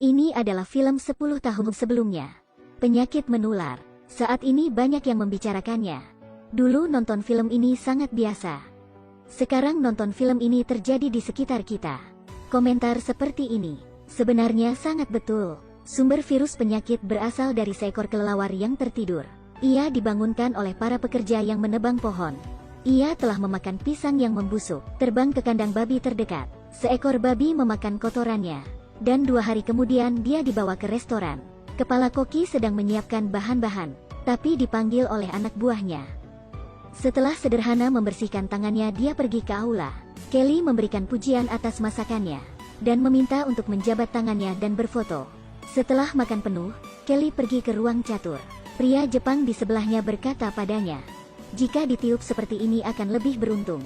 Ini adalah film 10 tahun sebelumnya. Penyakit menular. Saat ini banyak yang membicarakannya. Dulu nonton film ini sangat biasa. Sekarang nonton film ini terjadi di sekitar kita. Komentar seperti ini sebenarnya sangat betul. Sumber virus penyakit berasal dari seekor kelelawar yang tertidur. Ia dibangunkan oleh para pekerja yang menebang pohon. Ia telah memakan pisang yang membusuk, terbang ke kandang babi terdekat. Seekor babi memakan kotorannya. Dan 2 hari kemudian dia dibawa ke restoran. Kepala koki sedang menyiapkan bahan-bahan, tapi dipanggil oleh anak buahnya. Setelah sederhana membersihkan tangannya, dia pergi ke aula. Kelly memberikan pujian atas masakannya, dan meminta untuk menjabat tangannya dan berfoto. Setelah makan penuh, Kelly pergi ke ruang catur. Pria Jepang di sebelahnya berkata padanya, jika ditiup seperti ini akan lebih beruntung.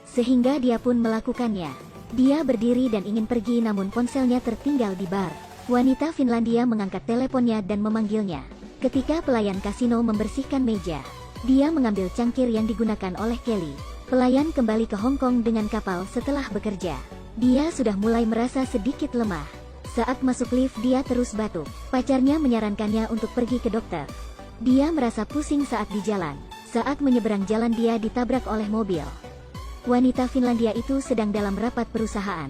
Sehingga dia pun melakukannya. Dia berdiri dan ingin pergi, namun ponselnya tertinggal di bar. Wanita Finlandia mengangkat teleponnya dan memanggilnya. Ketika pelayan kasino membersihkan meja, dia mengambil cangkir yang digunakan oleh Kelly. Pelayan kembali ke Hong Kong dengan kapal setelah bekerja. Dia sudah mulai merasa sedikit lemah. Saat masuk lift dia terus batuk. Pacarnya menyarankannya untuk pergi ke dokter. Dia merasa pusing saat di jalan. Saat menyeberang jalan dia ditabrak oleh mobil. Wanita Finlandia itu sedang dalam rapat perusahaan.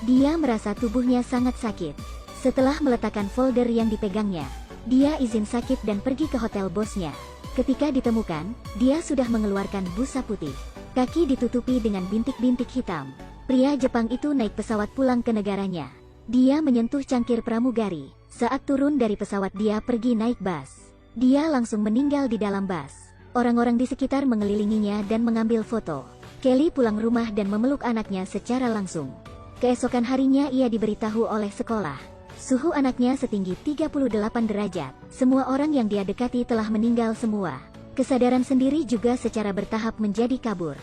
Dia merasa tubuhnya sangat sakit. Setelah meletakkan folder yang dipegangnya, dia izin sakit dan pergi ke hotel bosnya. Ketika ditemukan, dia sudah mengeluarkan busa putih. Kaki ditutupi dengan bintik-bintik hitam. Pria Jepang itu naik pesawat pulang ke negaranya. Dia menyentuh cangkir pramugari. Saat turun dari pesawat dia pergi naik bus. Dia langsung meninggal di dalam bus. Orang-orang di sekitar mengelilinginya dan mengambil foto. Kelly pulang rumah dan memeluk anaknya secara langsung. Keesokan harinya ia diberitahu oleh sekolah. Suhu anaknya setinggi 38 derajat. Semua orang yang dia dekati telah meninggal semua. Kesadaran sendiri juga secara bertahap menjadi kabur.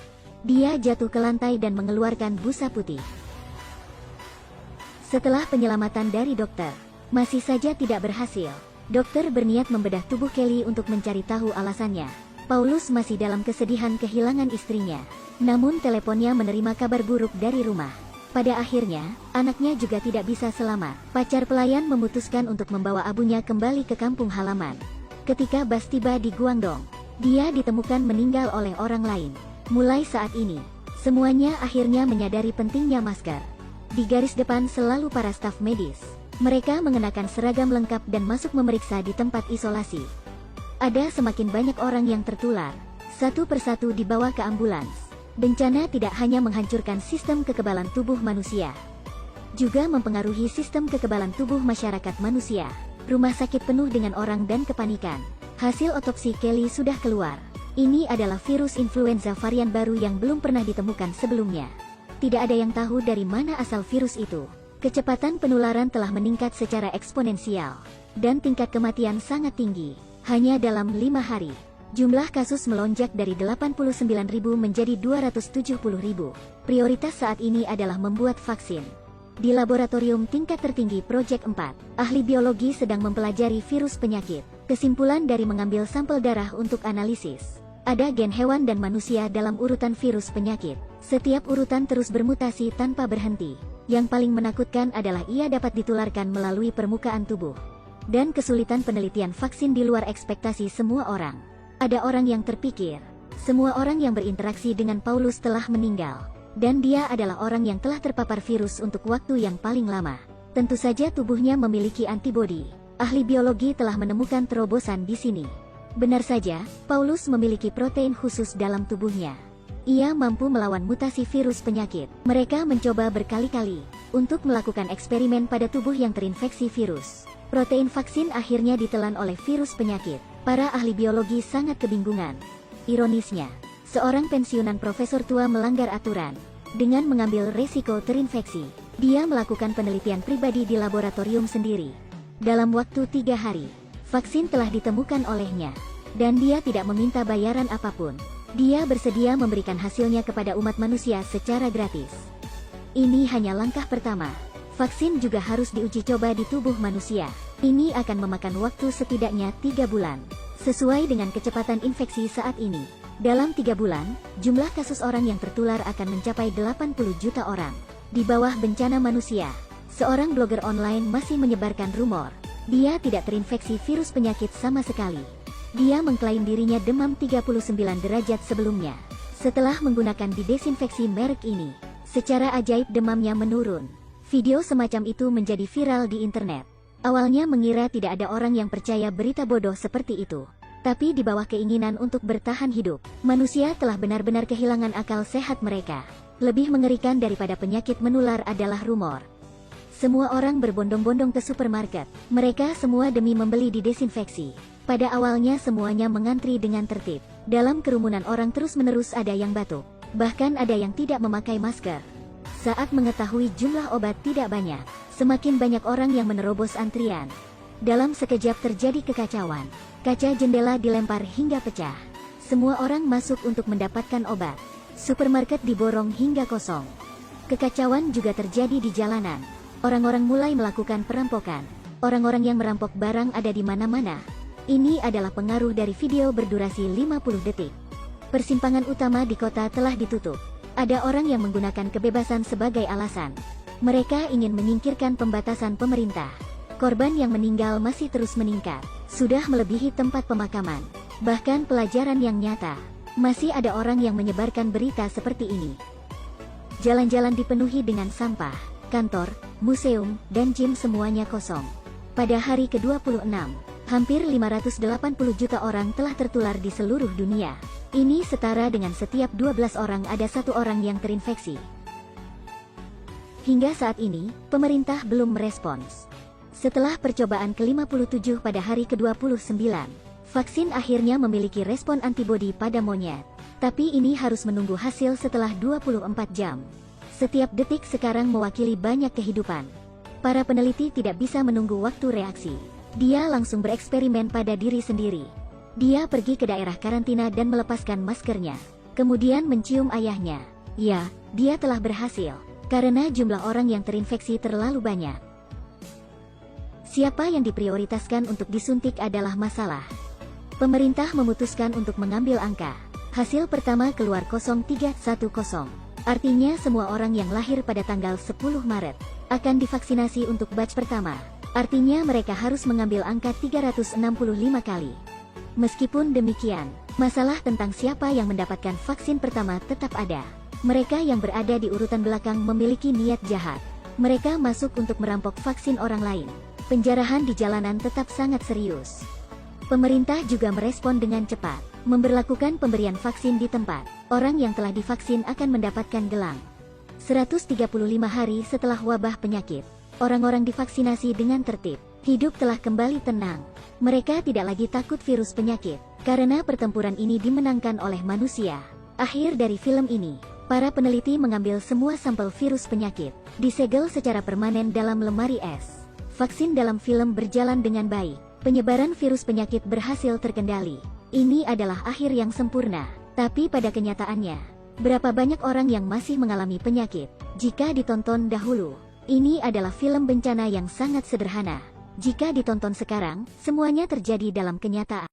Dia jatuh ke lantai dan mengeluarkan busa putih. Setelah penyelamatan dari dokter, masih saja tidak berhasil. Dokter berniat membedah tubuh Kelly untuk mencari tahu alasannya. Paulus masih dalam kesedihan kehilangan istrinya. Namun teleponnya menerima kabar buruk dari rumah. Pada akhirnya, anaknya juga tidak bisa selamat. Pacar pelayan memutuskan untuk membawa abunya kembali ke kampung halaman. Ketika bus tiba di Guangdong, dia ditemukan meninggal oleh orang lain. Mulai saat ini, semuanya akhirnya menyadari pentingnya masker. Di garis depan selalu para staf medis. Mereka mengenakan seragam lengkap dan masuk memeriksa di tempat isolasi. Ada semakin banyak orang yang tertular. Satu persatu dibawa ke ambulans. Bencana tidak hanya menghancurkan sistem kekebalan tubuh manusia, juga mempengaruhi sistem kekebalan tubuh masyarakat manusia. Rumah sakit penuh dengan orang dan kepanikan. Hasil otopsi Kelly sudah keluar. Ini adalah virus influenza varian baru yang belum pernah ditemukan sebelumnya. Tidak ada yang tahu dari mana asal virus itu. Kecepatan penularan telah meningkat secara eksponensial, dan tingkat kematian sangat tinggi. Hanya dalam 5 hari. Jumlah kasus melonjak dari 89.000 menjadi 270.000. Prioritas saat ini adalah membuat vaksin. Di laboratorium tingkat tertinggi Project 4, ahli biologi sedang mempelajari virus penyakit. Kesimpulan dari mengambil sampel darah untuk analisis. Ada gen hewan dan manusia dalam urutan virus penyakit. Setiap urutan terus bermutasi tanpa berhenti. Yang paling menakutkan adalah ia dapat ditularkan melalui permukaan tubuh. Dan kesulitan penelitian vaksin di luar ekspektasi semua orang. Ada orang yang terpikir, semua orang yang berinteraksi dengan Paulus telah meninggal. Dan dia adalah orang yang telah terpapar virus untuk waktu yang paling lama. Tentu saja tubuhnya memiliki antibodi. Ahli biologi telah menemukan terobosan di sini. Benar saja, Paulus memiliki protein khusus dalam tubuhnya. Ia mampu melawan mutasi virus penyakit. Mereka mencoba berkali-kali untuk melakukan eksperimen pada tubuh yang terinfeksi virus. Protein vaksin akhirnya ditelan oleh virus penyakit. Para ahli biologi sangat kebingungan. Ironisnya, seorang pensiunan profesor tua melanggar aturan dengan mengambil resiko terinfeksi. Dia melakukan penelitian pribadi di laboratorium sendiri. Dalam waktu 3 hari, vaksin telah ditemukan olehnya, dan dia tidak meminta bayaran apapun. Dia bersedia memberikan hasilnya kepada umat manusia secara gratis. Ini hanya langkah pertama. Vaksin juga harus diuji coba di tubuh manusia. Ini akan memakan waktu setidaknya 3 bulan. Sesuai dengan kecepatan infeksi saat ini, dalam 3 bulan, jumlah kasus orang yang tertular akan mencapai 80 juta orang. Di bawah bencana manusia, Seorang blogger online masih menyebarkan rumor. Dia tidak terinfeksi virus penyakit sama sekali. Dia mengklaim dirinya demam 39 derajat sebelumnya. Setelah menggunakan didesinfeksi merek ini, secara ajaib demamnya menurun. Video semacam itu menjadi viral di internet. Awalnya mengira tidak ada orang yang percaya berita bodoh seperti itu. Tapi di bawah keinginan untuk bertahan hidup, manusia telah benar-benar kehilangan akal sehat mereka. Lebih mengerikan daripada penyakit menular adalah rumor. Semua orang berbondong-bondong ke supermarket. Mereka semua demi membeli didesinfeksi. Pada awalnya semuanya mengantri dengan tertib. Dalam kerumunan orang terus-menerus ada yang batuk. Bahkan ada yang tidak memakai masker. Saat mengetahui jumlah obat tidak banyak, semakin banyak orang yang menerobos antrian. Dalam sekejap terjadi kekacauan. Kaca jendela dilempar hingga pecah. Semua orang masuk untuk mendapatkan obat. Supermarket diborong hingga kosong. Kekacauan juga terjadi di jalanan. Orang-orang mulai melakukan perampokan. Orang-orang yang merampok barang ada di mana-mana. Ini adalah pengaruh dari video berdurasi 50 detik. Persimpangan utama di kota telah ditutup. Ada orang yang menggunakan kebebasan sebagai alasan. Mereka ingin menyingkirkan pembatasan pemerintah. Korban yang meninggal masih terus meningkat. Sudah melebihi tempat pemakaman. Bahkan pelajaran yang nyata. Masih ada orang yang menyebarkan berita seperti ini. Jalan-jalan dipenuhi dengan sampah. Kantor, museum, dan gym semuanya kosong. Pada hari ke-26, hampir 580 juta orang telah tertular di seluruh dunia. Ini setara dengan setiap 12 orang ada satu orang yang terinfeksi. Hingga saat ini, pemerintah belum merespons. Setelah percobaan ke-57 pada hari ke-29, vaksin akhirnya memiliki respon antibodi pada monyet. Tapi ini harus menunggu hasil setelah 24 jam. Setiap detik sekarang mewakili banyak kehidupan. Para peneliti tidak bisa menunggu waktu reaksi. Dia langsung bereksperimen pada diri sendiri. Dia pergi ke daerah karantina dan melepaskan maskernya. Kemudian mencium ayahnya. Ya, dia telah berhasil. Karena jumlah orang yang terinfeksi terlalu banyak. Siapa yang diprioritaskan untuk disuntik adalah masalah. Pemerintah memutuskan untuk mengambil angka. Hasil pertama keluar 0310. Artinya semua orang yang lahir pada tanggal 10 Maret akan divaksinasi untuk batch pertama. Artinya mereka harus mengambil angka 365 kali. Meskipun demikian, masalah tentang siapa yang mendapatkan vaksin pertama tetap ada. Mereka yang berada di urutan belakang memiliki niat jahat. Mereka masuk untuk merampok vaksin orang lain. Penjarahan di jalanan tetap sangat serius. Pemerintah juga merespon dengan cepat, memberlakukan pemberian vaksin di tempat. Orang yang telah divaksin akan mendapatkan gelang. 135 hari setelah wabah penyakit, orang-orang divaksinasi dengan tertib. Hidup telah kembali tenang. Mereka tidak lagi takut virus penyakit, karena pertempuran ini dimenangkan oleh manusia. Akhir dari film ini, para peneliti mengambil semua sampel virus penyakit, disegel secara permanen dalam lemari es. Vaksin dalam film berjalan dengan baik. Penyebaran virus penyakit berhasil terkendali. Ini adalah akhir yang sempurna. Tapi pada kenyataannya, berapa banyak orang yang masih mengalami penyakit? Jika ditonton dahulu, ini adalah film bencana yang sangat sederhana. Jika ditonton sekarang, semuanya terjadi dalam kenyataan.